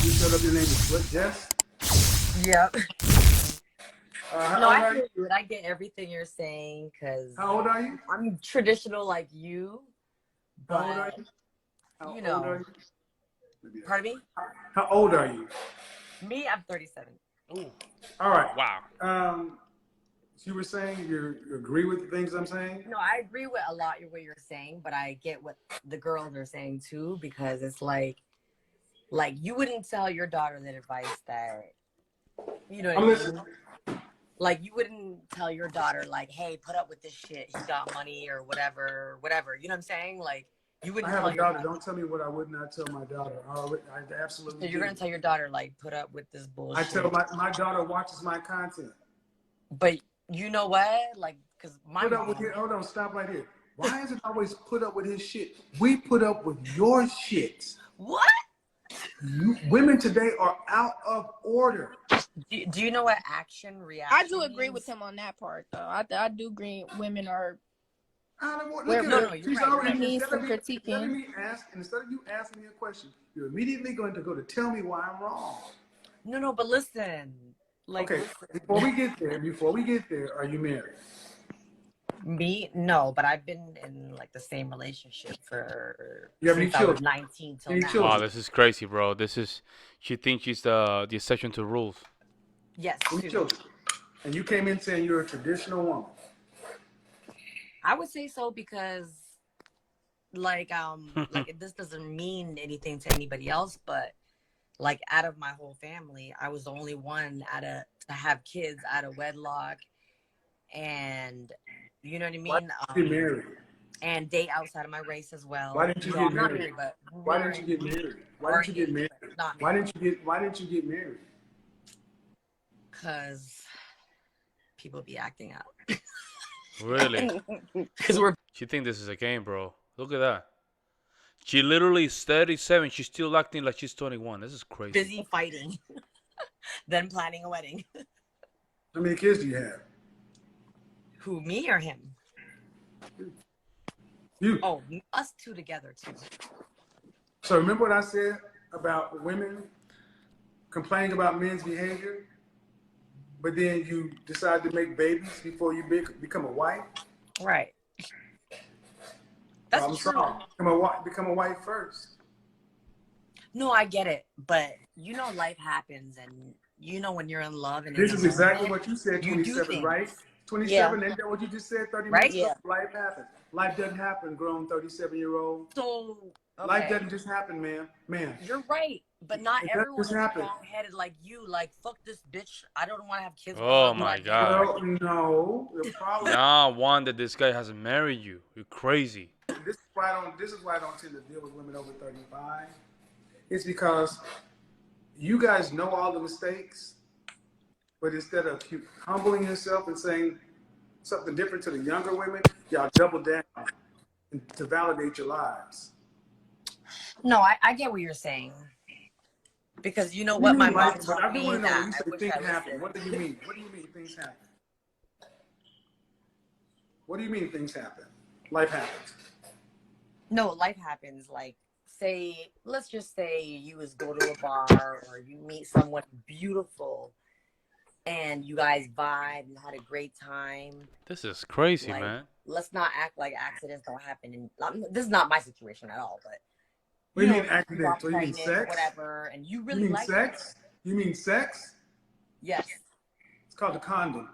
You showed up. Your name is what? Jess. Yep. How No, old I are hear you? you, and I get everything you're saying because How old are you? I'm traditional like you, How old are but you? How you old are know, you? Maybe pardon me. How old are you? Me, I'm 37. Ooh, All right. wow. So you were saying you agree with the things I'm saying? No, I agree with a lot of what you're saying, but I get what the girls are saying too because it's like you wouldn't tell your daughter that advice that you know what I I'm mean. listening. Like you wouldn't tell your daughter like, "Hey, put up with this shit. He got money or whatever, whatever." You know what I'm saying? Like you I wouldn't have tell a your daughter. daughter. Don't tell me what I would not tell my daughter. I absolutely So you're do. gonna tell your daughter like, "Put up with this I tell bullshit." my daughter watches my content. But you know what? Like, cause my Put up with mom. it. Hold on, stop right here. Why is it always put up with his shit? We put up with your shit. What? Women today are out of order. Do you know what action reaction? I do agree with means? him on that part, though. I do agree women are. Out of order. We're, Look at No, her. no, you're She's right. You're already right. he needs instead of some me critiquing. instead of you asking me a question, you're immediately going to go to tell me why I'm wrong. No, but listen. Like, Okay. Before we get there, are you married? me, no, but I've been in like the same relationship for You have any since I was children? 19 till Any now. Wow, children? this is crazy, bro. She thinks she's the exception to rules. Yes, Any too. children? And you came in saying you're a traditional woman. I would say so because like this doesn't mean anything to anybody else, but like out of my whole family, I was the only one to have kids out of wedlock, and you know what I Why mean. didn't you get married? And date outside of my race as well. Why didn't you No, get I'm not married? married, but Why didn't you get married? Why we're didn't you get engaged, married? but not Why married. didn't you get married? Because people be acting out. Really? Because we're She think this is a game, bro. Look at that. She literally is 37. She's still acting like she's 21. This is crazy. busy fighting than planning a wedding. How many kids do you have? Who, me or him? You. Oh, us two together too. So remember what I said about women complaining about men's behavior, but then you decide to make babies before you become a wife? Right. That's Problem true. solved. Become a wife first. No, I get it, but you know, life happens, and you know when you're in love and This in is the exactly moment, what you said, you do 27, right? things, 27, isn't that what you just said 30 right? minutes ago? Life happens. Life doesn't happen, grown 37-year-old. So Life okay, doesn't just happen, man. you're right, but not It doesn't everyone just is happen. strong-headed like you. Like fuck this bitch. I don't want to have kids with Oh her, but my I get God. Well, no. The problem Nah, one that this guy hasn't married you. You're crazy. this is why I don't tend to deal with women over 35. It's because you guys know all the mistakes, but instead of humbling yourself and saying something different to the younger women, y'all double down to validate your lives. No, I get what you're saying. Because you know What do what you my mean, mom but taught I do me want to know when that you I say wish things I happen. listened. What do you mean? What do you mean things happen? What do you mean things happen? Life happens. No, life happens. Like, say, let's just say you go to a bar or you meet someone beautiful and you guys vibe and had a great time. This is crazy, Like, man. let's not act like accidents don't happen. This is not my situation at all, but What you do you know, mean you got accidental? You mean pregnant or sex? whatever, and you You really mean like sex? her. You mean sex? Yes, It's called a condom.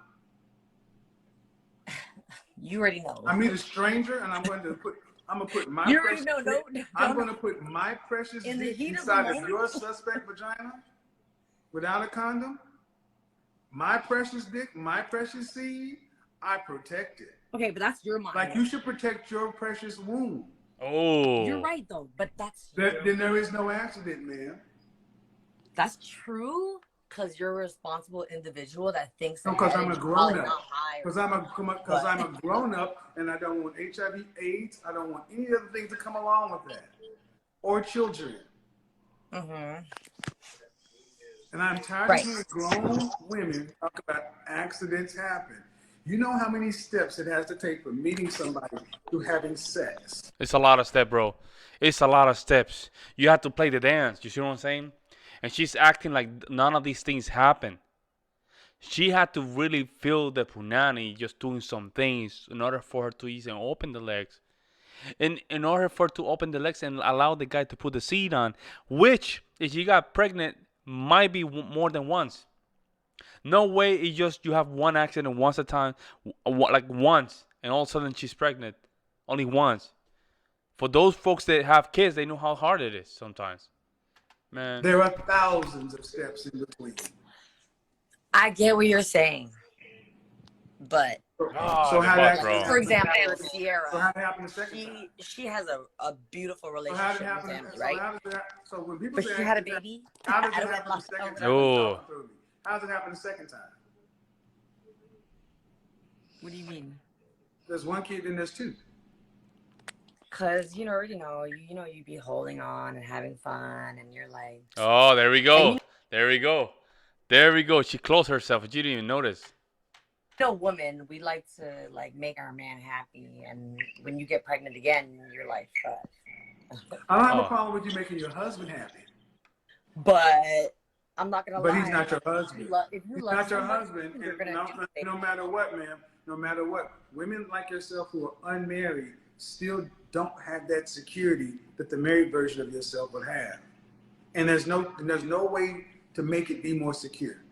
you already know. I meet a stranger and I'm gonna put my You already precious know. No, I'm no. gonna put my precious In the dick heat of the inside of moment. your suspect vagina without a condom. My precious dick, my precious seed, I protect it. Okay, but that's your mind. Like you should protect your precious womb. Oh. You're right though, but Then there is no accident, man. that's true because you're a responsible individual that thinks No, ahead. because I'm a and you're probably grown not up. high or Because I'm a but- grown up and I don't want HIV/AIDS. I don't want any other things to come along with that. Or children. Mhm. And I'm tired Right. of hearing grown women talk about accidents happen. You know how many steps it has to take from meeting somebody to having sex. It's a lot of steps, bro. It's a lot of steps. You have to play the dance. You see what I'm saying? and she's acting like none of these things happen. She had to really feel the punani just doing some things in order for her to even open the legs. In order for her to open the legs and allow the guy to put the seat on, which, if she got pregnant, might be more than once. No way it's just you have one accident once a time, like once, and all of a sudden she's pregnant. Only once. For those folks that have kids, they know how hard it is sometimes. Man. There are thousands of steps in between. I get what you're saying, but Oh, the how butt, that, bro. for example, so how Sierra, did it happen the second time? she has a beautiful So how did relationship it happen? with him, So right? how does that? So when people But say she had a accident, baby. how does out it of happen the wedlock. second time? Oh. How does it happen the second time? What do you mean? There's one kid and there's two. Cause you be holding on and having fun, and you're like, Oh, there we go. And There we go. There we go. She closed herself. You didn't even notice. women, we like to like make our man happy, and when you get pregnant again, you're like, fuck. I don't have Oh. a problem with you making your husband happy, But I'm not gonna lie. but he's not your husband. If you He's love not your someone, husband. you're And gonna do things. no matter what, ma'am, no matter what, women like yourself who are unmarried still don't have that security that the married version of yourself would have. And there's no way to make it be more secure.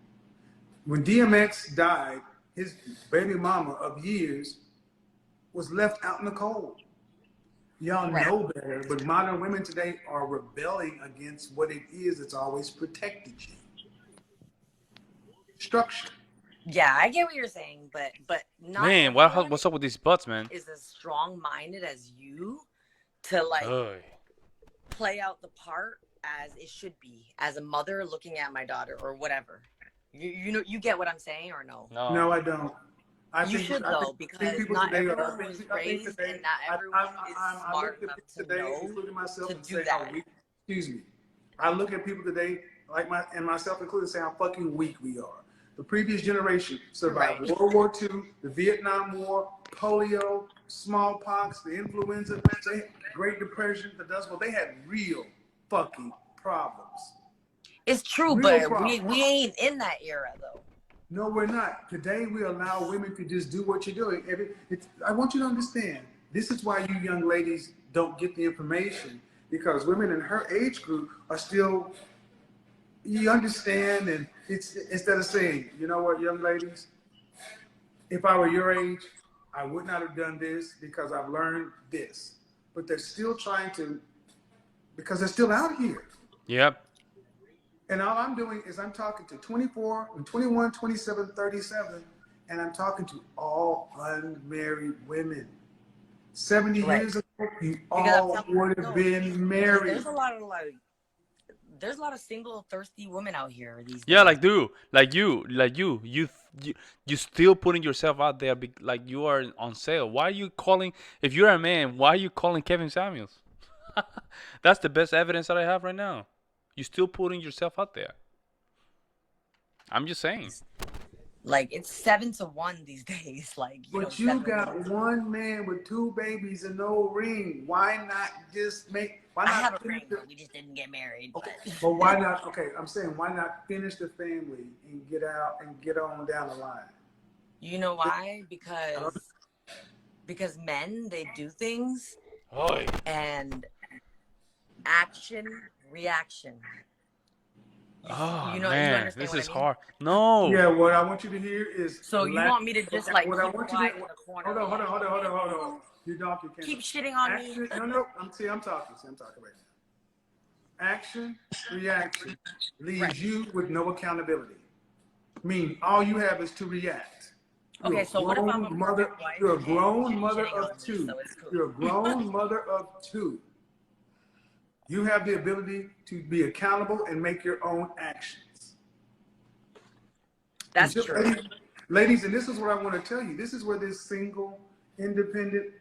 When DMX died, his baby mama of years was left out in the cold. Y'all Right. know better, but modern women today are rebelling against what it is that's always protected you. Structure. Yeah, I get what you're saying, but not Man, everyone what's up with these butts, man? is as strong-minded as you to like Oy. play out the part as it should be as a mother looking at my daughter or whatever. You get what I'm saying or no? No, I don't. You should though, because people not today everyone I was think raised today- and not everyone is I smart look at enough people to today, know including myself, to and do say how that. weak. Excuse me. I look at people today, and myself included, say how fucking weak we are. The previous generation survived Right. World War II, the Vietnam War, polio, smallpox, the influenza, Great Depression, the Dust Bowl. They had real fucking problems. It's true, Real but problem. we ain't in that era though. No, we're not. Today, we allow women to just do what you're doing. I want you to understand, this is why you young ladies don't get the information, because women in her age group are still, you understand, and it's instead of saying, you know what, young ladies, if I were your age, I would not have done this because I've learned this. But they're still trying to, because they're still out here. Yep. And all I'm doing is I'm talking to 24 and 21, 27, 37, and I'm talking to all unmarried women. 70 Right. years ago, you Because all I'm would telling have you, been married. There's a lot of single, thirsty women out here these days. Yeah, like you still putting yourself out there like you are on sale. Why are you calling? If you're a man, why are you calling Kevin Samuels? That's the best evidence that I have right now. You're still putting yourself out there. I'm just saying. Like it's 7-1 these days. Like But you 7 got women. one man with 2 babies and no ring. Why not just make? Why I not have a finish ring, the- but we just didn't get married. Okay, But but why not? Okay, I'm saying why not finish the family and get out and get on down the line? you know why? Because men, they do things Oy. and action reaction. Oh you man, understand this what is I mean? hard. No. Yeah, what I want you to hear is. So you want me to just like what I keep want you quiet to in the corner? hold on. You donkey can't. Keep shitting on Action, me. no. I'm talking. I'm talking right now. Action, reaction leaves Right. you with no accountability. Meaning all you have is to react. You're Okay, a so what if I'm a grown mother? perfect wife You're a and grown she's mother shitting on of me, 2. so it's cool. You're a grown mother of 2. You have the ability to be accountable and make your own actions. That's Just- true. Ladies, and this is what I want to tell you. This is where this single, independent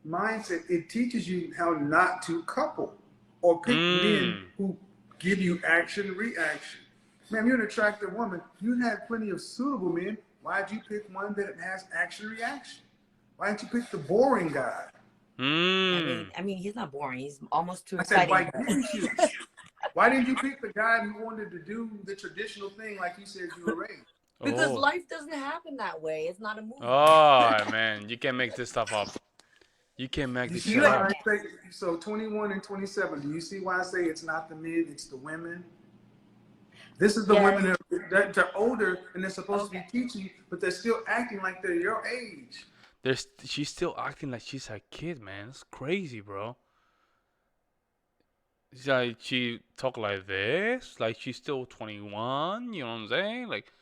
mindset, it teaches you how not to couple or pick men who give you action, reaction. Man, you're an attractive woman. You had plenty of suitable men. Why'd you pick one that has action, reaction? Why didn't you pick the boring guy? Mm. I mean, he's not boring. He's almost too I said, exciting. why didn't you? Why didn't you pick the guy who wanted to do the traditional thing like you said you were raised? Because Oh. life doesn't happen that way. It's not a movie. Oh man, you can't make this stuff up. You can't make You this see shit why up. I say, so 21 and 27, do you see why I say it's not the men, it's the women? This is the Yes. women that are older and they're supposed Okay. to be teaching, but they're still acting like they're your age. She's still acting like she's a kid, man. It's crazy, bro. It's like she talk like this, like she's still 21. You know what I'm saying? Like,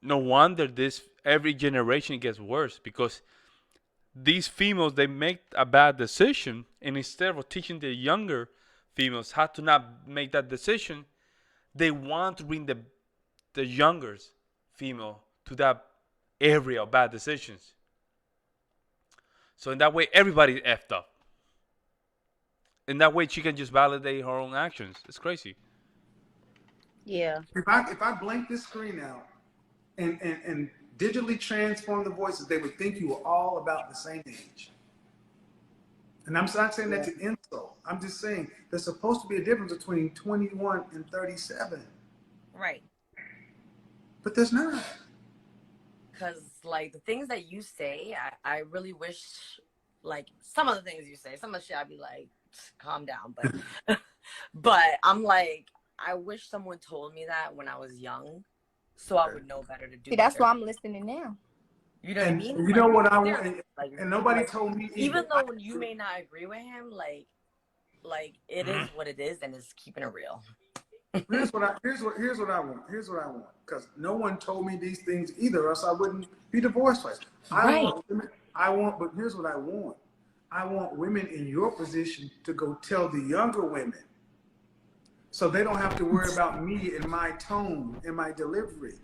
no wonder this every generation gets worse because these females they make a bad decision, and instead of teaching the younger females how to not make that decision, they want to bring the younger female to that area of bad decisions. So in that way, everybody's effed up. In that way, she can just validate her own actions. It's crazy. Yeah. If I blank this screen out and digitally transform the voices, they would think you were all about the same age. And I'm not saying that to insult. I'm just saying there's supposed to be a difference between 21 and 37. Right. But there's not. Because, like, the things that you say, I really wish, like, some of the things you say, some of the shit I'd be like, calm down. But, but I'm like, I wish someone told me that when I was young so I would know better to do. See, that's better. why I'm listening now. You know what I And mean? you Like, know what I want, seriously, like, and nobody like, told me even either. though you may not agree with him, like it is what it is, and it's keeping it real. Here's what I want. Because no one told me these things either, else I wouldn't be divorced twice. But here's what I want. I want women in your position to go tell the younger women, so they don't have to worry about me and my tone and my delivery.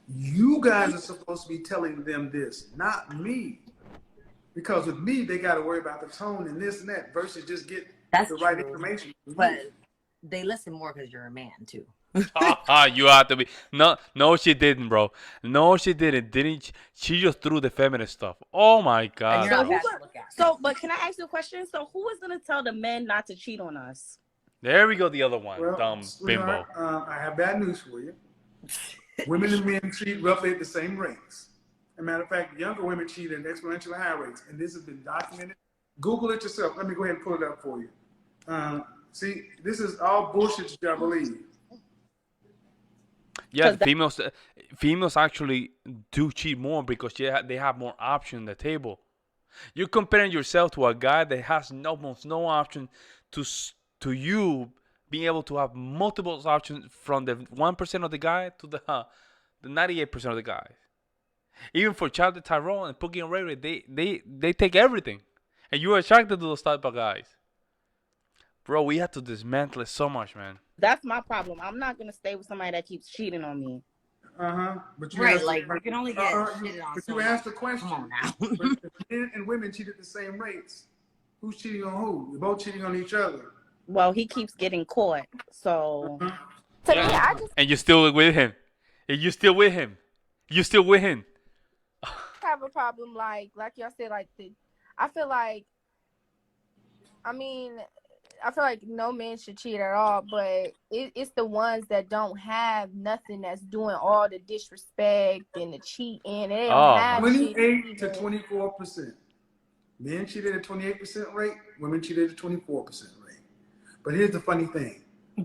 You guys are supposed to be telling them this, not me. Because with me, they got to worry about the tone and this and that versus just get That's the right true. information. But they listen more because you're a man too. You have to be. No, she didn't, bro. No, she didn't. Didn't she? Just threw the feminist stuff. Oh my And god. you're So not who bad got- to look at. So, but can I ask you a question? So, who is gonna tell the men not to cheat on us? There we go. The other one. Well, Dumb bimbo. sweetheart, I have bad news for you. Women and men cheat roughly at the same rates. As a matter of fact, younger women cheat at exponentially higher rates, and this has been documented. Google it yourself. Let me go ahead and pull it up for you. See, this is all bullshit that y'all believe. Yeah, 'Cause females actually do cheat more because they have more options on the table. You're comparing yourself to a guy that has almost no option to you being able to have multiple options from the 1% of the guy to the 98% of the guys. Even for Charlie Tyrone and Pookie and Ray Ray, they take everything, and you're attracted to those type of guys. Bro, we have to dismantle it so much, man. that's my problem. I'm not gonna stay with somebody that keeps cheating on me. But you Right, asked- like you can only get shitted on. But so you asked the much. question. Come on now. But if men and women cheat at the same rates, who's cheating on who? You're both cheating on each other. Well, he keeps getting caught. So, Uh-huh. to me, I just And you're still with him. And you're still with him. You're still with him. have a problem. Like y'all said, I feel like, I feel like no man should cheat at all, but it's the ones that don't have nothing that's doing all the disrespect and the cheating, and they don't Oh, have 28 to shit. 24%. Men cheated at 28% rate, women cheated at 24% rate. But here's the funny thing.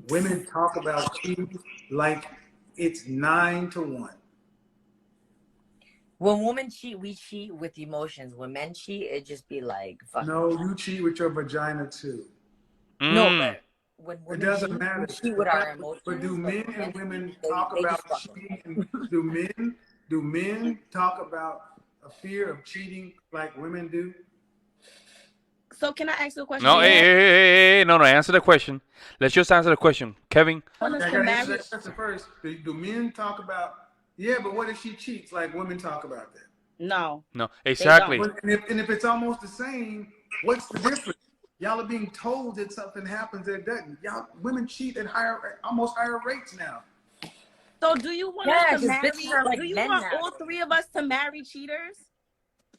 Women talk about cheating like it's 9-1. When women cheat, we cheat with emotions. When men cheat, it just be like, fuck. No, you cheat with your vagina too. No, Mm. but when It women doesn't cheat, matter. we cheat with our emotions. But do men when and women cheat, talk they about just fuck. cheating? Do men talk about a fear of cheating like women do? So, can I ask you a question? No, hey, no, answer the question. Let's just answer the question. Kevin? Want us I to gotta marry? answer that question first. Do men talk about, yeah, but what if she cheats like women talk about that? No. No, exactly. But, and if it's almost the same, what's the difference? Y'all are being told that something happens that doesn't. Y'all women cheat at almost higher rates now. So, do you want Yeah, us to 'cause marry? bitches are like Do you men want now. all three of us to marry cheaters?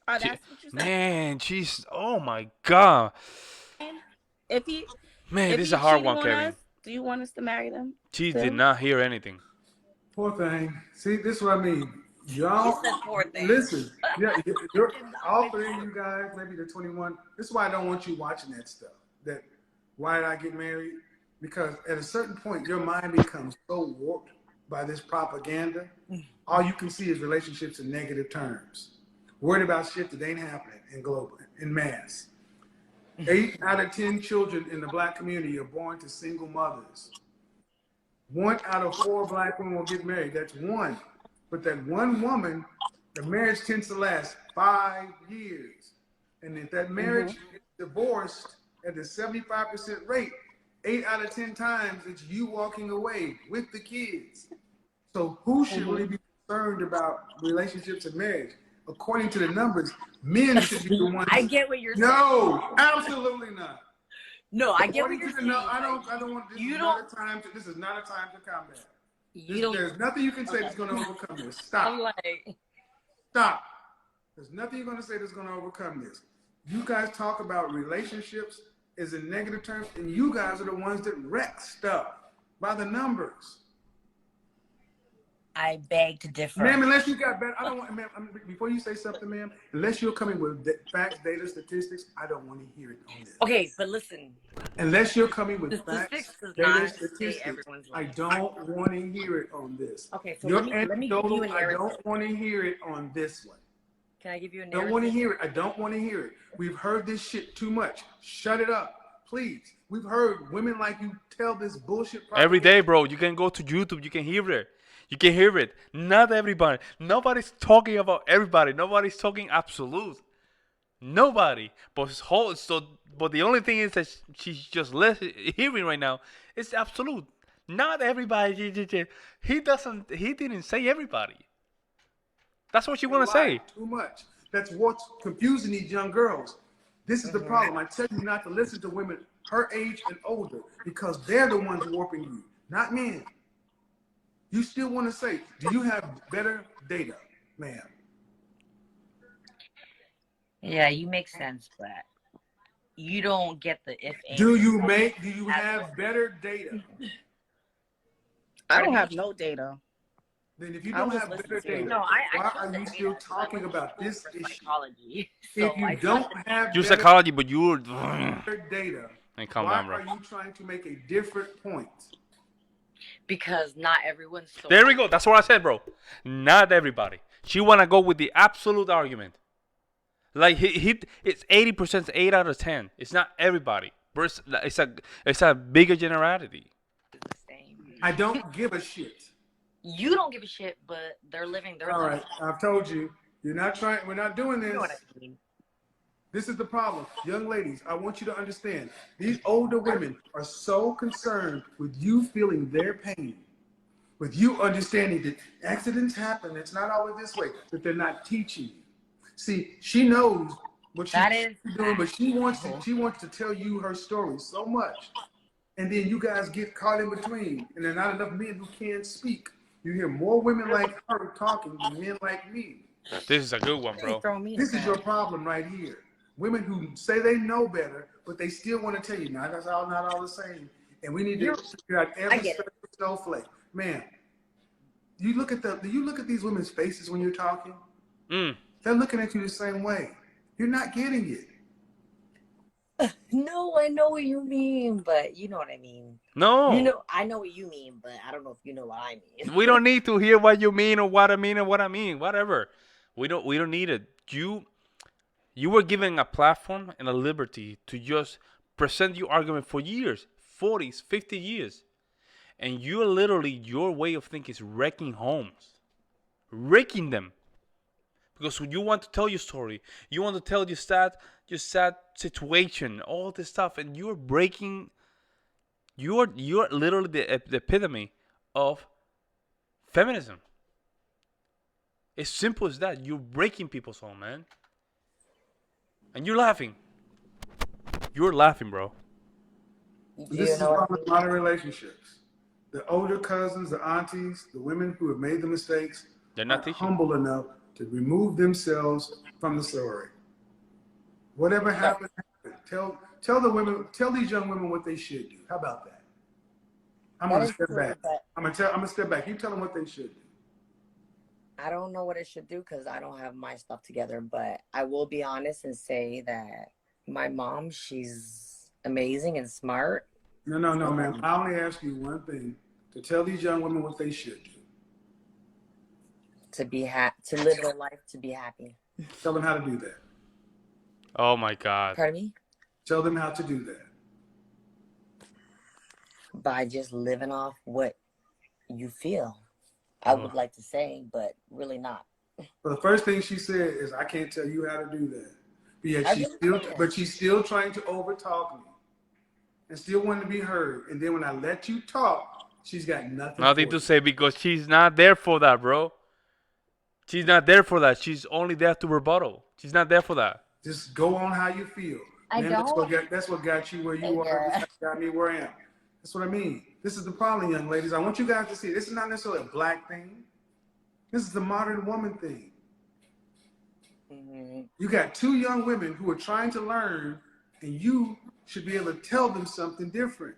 Or that's what you said? Man, jeez. Oh my god. If he Man, if this is he's a hard cheating one, on Kevin. us, Do you want us to marry them? She Phil? did not hear anything. Poor thing. See, this is what I mean. He Y'all, said poor thing. listen. Yeah, you're, Did not all make three of sense. you guys, maybe the 21. This is why I don't want you watching that stuff. That why did I get married? Because at a certain point, your mind becomes so warped by this propaganda. All you can see is relationships in negative terms. Worried about shit that ain't happening in global, in mass. 8 out of 10 children in the black community are born to single mothers. 1 out of 4 black women will get married. That's one. But that one woman, the marriage tends to last 5 years. And if that marriage is divorced at the 75% rate, 8 out of 10 times it's you walking away with the kids. So who should really be concerned about relationships and marriage? According to the numbers, men should be the ones. I get what you're saying. No, absolutely not. No, I get what According you're to the saying. I don't want. This You is don't. not a time to. This is not a time to combat. You don't. There's nothing you can say that's going to overcome this. Stop. I'm like, Stop. There's nothing you're going to say that's going to overcome this. You guys talk about relationships as in negative terms, and you guys are the ones that wreck stuff by the numbers. I beg to differ. Ma'am, unless you got better, I don't want, ma'am, before you say something, ma'am, unless you're coming with facts, data, statistics, I don't want to hear it on this. Okay, but listen. Unless you're coming with Statistics facts, does data, not say statistics, everyone's I life. don't want to hear it on this. Okay, so You're let me give you a anecdotal, I narrative. don't want to hear it on this one. Can I give you a I narrative? don't want to hear it. I don't want to hear it. We've heard this shit too much. Shut it up, please. We've heard women like you tell this bullshit. Every day, bro. You can go to YouTube. You can hear it. You can hear it. Not everybody. Nobody's talking about everybody. Nobody's talking absolute. Nobody. But the only thing is that she's just hearing right now is absolute. Not everybody. He didn't say everybody. That's what you want to say. Too much. That's what's confusing these young girls. This is the problem. I tell you not to listen to women her age and older because they're the ones warping you, not men. You still want to say, do you have better data, ma'am? Yeah, you make sense, but you don't get the if. Do you have better data? I don't have no data. Then if you I'll don't just have listen better to you. data, No, I why trust are the you data still because I talking went about to this school for issue? psychology. If So you I don't trust the- have You're better psychology, but you're. data, Hey, calm why down, bro. are you trying to make a different point? because not everyone's so. There we go. That's what I said, bro. Not everybody. She wanna go with the absolute argument. Like it's 80%, 8 out of 10. It's not everybody. But it's a bigger generality. The same. I don't give a shit. You don't give a shit, but they're living their All life. right, I've told you. You're not trying. We're not doing You this. know what I mean? This is the problem. Young ladies, I want you to understand. These older women are so concerned with you feeling their pain, with you understanding that accidents happen. It's not always this way, that they're not teaching you. See, she knows what That she's is doing, but she wants to tell you her story so much. And then you guys get caught in between. And there are not enough men who can speak. You hear more women like her talking than men like me. This is a good one, bro. Throw me in This the is your problem right here. Women who say they know better, but they still want to tell you, not all the same. And we need to figure out every get it. snowflake. Man, do you look at these women's faces when you're talking? They're looking at you the same way. You're not getting it. No, I know what you mean, but you know what I mean. No. You know, I know what you mean, but I don't know if you know what I mean. We don't need to hear what you mean or what I mean or what I mean. Whatever. We don't need it. You were given a platform and a liberty to just present your argument for years, 40s, 50 years. And you're literally, your way of thinking is wrecking homes. Wrecking them. Because you want to tell your story. You want to tell your sad situation, all this stuff, and you're breaking. You're literally the epitome of feminism. It's simple as that. You're breaking people's home, man. And you're laughing. You're laughing, bro. This is about modern relationships. The older cousins, the aunties, the women who have made the mistakes, They're not are teaching. humble enough to remove themselves from the story. Whatever happened, happened. Tell these young women what they should do. How about that? I'm That gonna is step true, back. but I'm gonna step back. You tell them what they should do. I don't know what it should do because I don't have my stuff together. But I will be honest and say that my mom, she's amazing and smart. No, man. I only ask you one thing: to tell these young women what they should do. To live their life to be happy. Tell them how to do that. Oh my God. Pardon me? Tell them how to do that. By just living off what you feel. I would Oh. like to say, but really not. But the first thing she said is, "I can't tell you how to do that." But yet I really can't. but she's still trying to overtalk me, and still wanting to be heard. And then when I let you talk, she's got nothing. Nothing for to you. say because she's not there for that, bro. She's not there for that. She's only there to rebuttal. She's not there for that. Just go on how you feel. I Man, don't. that's what got you where you are. Yeah. That's what got me where I am. That's what I mean. This is the problem, young ladies. I want you guys to see this is not necessarily a black thing. This is the modern woman thing. Mhm. You got two young women who are trying to learn, and you should be able to tell them something different.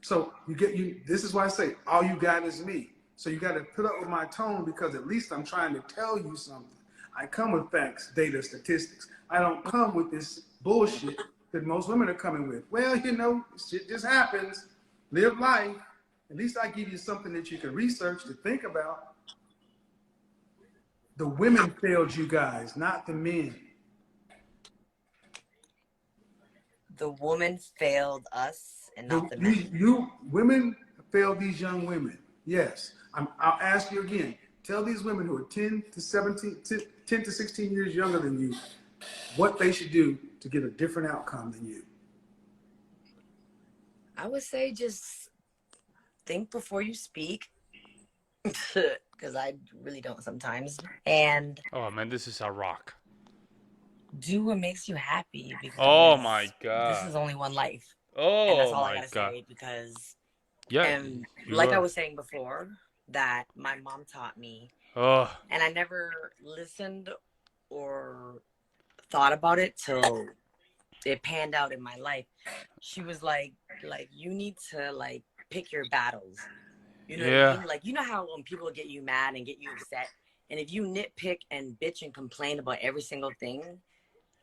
So this is why I say all you got is me. So you got to put up with my tone because at least I'm trying to tell you something. I come with facts, data, statistics. I don't come with this bullshit that most women are coming with. Well, shit just happens. Live life. At least I give you something that you can research to think about. The women failed you guys, not the men. The woman failed us and not the men. You women failed these young women. Yes. I'll ask you again. Tell these women who are 10 to 16 years younger than you what they should do to get a different outcome than you. I would say just think before you speak. Because I really don't sometimes. And Oh man, this is a rock. do what makes you happy. Because Oh my this God. is only one life. And that's Oh all I my gotta God. say because Yeah. and you like I are. was saying before, that my mom taught me Oh. and I never listened or thought about it till it panned out in my life. She was like you need to like pick your battles. You know what I mean? Like, you know how when people get you mad and get you upset, and if you nitpick and bitch and complain about every single thing,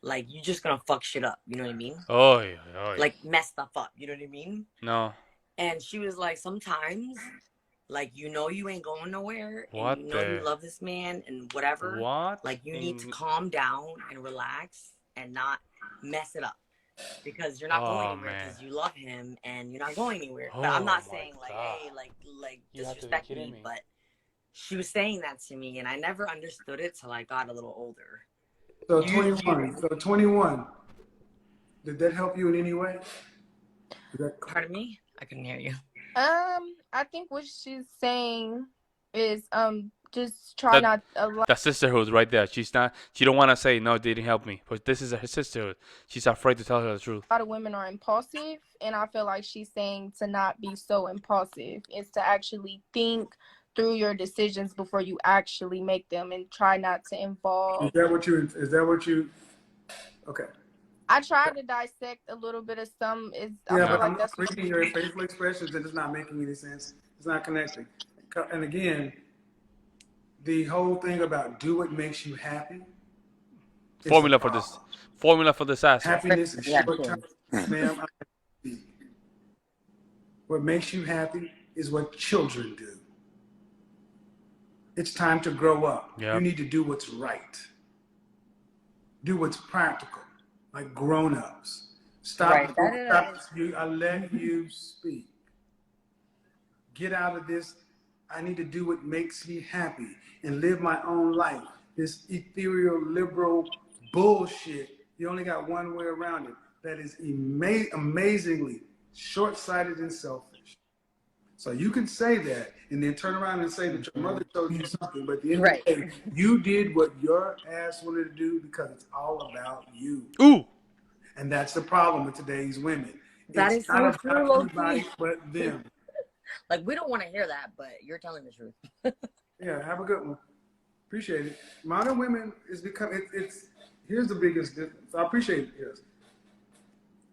like, you're just gonna fuck shit up. You know what I mean? Oh yeah. Oh yeah. Like, mess stuff up. You know what I mean? No. And she was like, sometimes, like, you ain't going nowhere, What and you the- love this man and whatever. What? Like, you need to calm down and relax and not mess it up. Because you're not going anywhere man. because you love him and you're not going anywhere. Oh But I'm not my saying like, God. hey, like You have to be disrespect kidding me. me. But she was saying that to me, and I never understood it till I got a little older. So 21. Did that help you in any way? Pardon me? I couldn't hear you. I think what she's saying is just try not a lot That sisterhood right there. She don't want to say no, it didn't help me. But this is her sisterhood. She's afraid to tell her the truth. of women are impulsive, and I feel like she's saying to not be so impulsive. It's to actually think through your decisions before you actually make them, and try not to involve. Is that what you okay. I tried to dissect a little bit of some. I Yeah, feel but like I'm not that's reading your facial expressions and it's not making any sense. It's not connecting. And again, the whole thing about do what makes you happy. is Formula the for this. problem. Formula for disaster. Happiness is Yeah, short term, ma'am. What makes you happy is what children do. It's time to grow up. Yep. You need to do what's right. Do what's practical, like grown-ups. Stop. Right. I let you speak. Get out of this. I need to do what makes me happy and live my own life. This ethereal, liberal bullshit. You only got one way around it. That is amazingly short-sighted and selfish. So you can say that and then turn around and say that your mother told you something, but at the end of the day, you did what your ass wanted to do because it's all about you. Ooh. And that's the problem with today's women. That It's is not so about true, low-key. anybody but them. Like, we don't want to hear that, but you're telling the truth. Yeah, have a good one. Appreciate it. Modern women is here's the biggest difference. I appreciate it. Yes.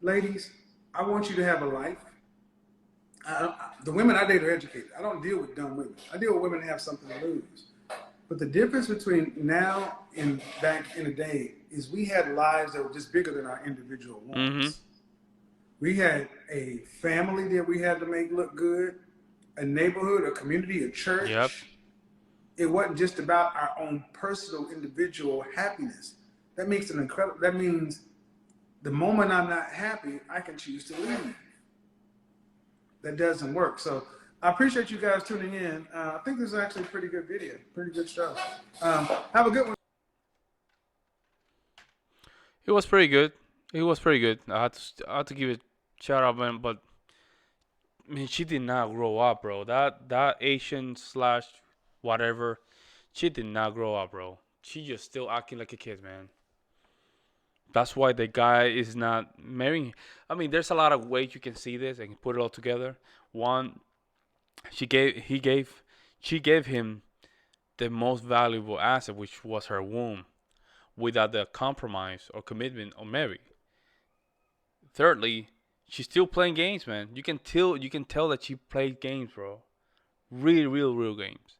Ladies, I want you to have a life. The women I date are educated. I don't deal with dumb women. I deal with women that have something to lose. But the difference between now and back in the day is we had lives that were just bigger than our individual Mm-hmm. wants. We had a family that we had to make look good, a neighborhood, a community, a church. Yep. It wasn't just about our own personal individual happiness. That makes it incredible. That means the moment I'm not happy, I can choose to leave. That doesn't work. So I appreciate you guys tuning in. I think this is actually a pretty good video, pretty good show. Have a good one. It was pretty good. It was pretty good. I had to give it shout out, man. But I mean, she did not grow up, bro. That Asian slash whatever, she did not grow up, bro. She just still acting like a kid, man. That's why the guy is not marrying. I mean, there's a lot of ways you can see this and put it all together. One, she gave him the most valuable asset, which was her womb, without the compromise or commitment or marry. Thirdly, she's still playing games, man. You can tell that she played games, bro. Real games.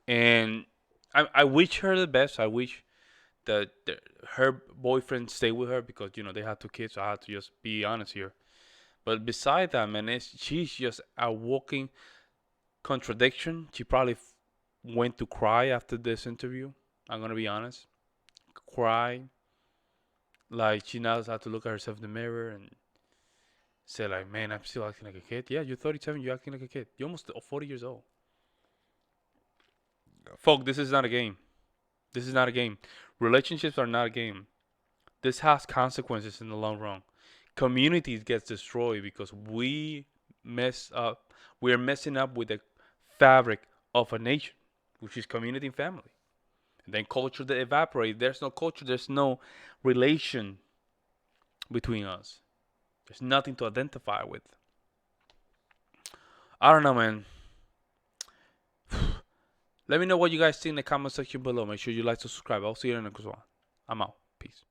And I wish her the best. I wish that her boyfriend stay with her because they have 2 kids. So I have to just be honest here. But beside that, man, she's just a walking contradiction. She probably went to cry after this interview. I'm gonna be honest, cry. Like she now has to look at herself in the mirror and say like, man, I'm still acting like a kid. Yeah, you're 37. You're acting like a kid. You're almost 40 years old. Folk, this is not a game. This is not a game. Relationships are not a game. This has consequences in the long run. Communities get destroyed because we mess up. We're messing up with the fabric of a nation, which is community and family. And then culture that evaporates. There's no culture. There's no relation between us. There's nothing to identify with. I don't know, man. Let me know what you guys think in the comment section below. Make sure you like to subscribe. I'll see you in the next one. I'm out. Peace.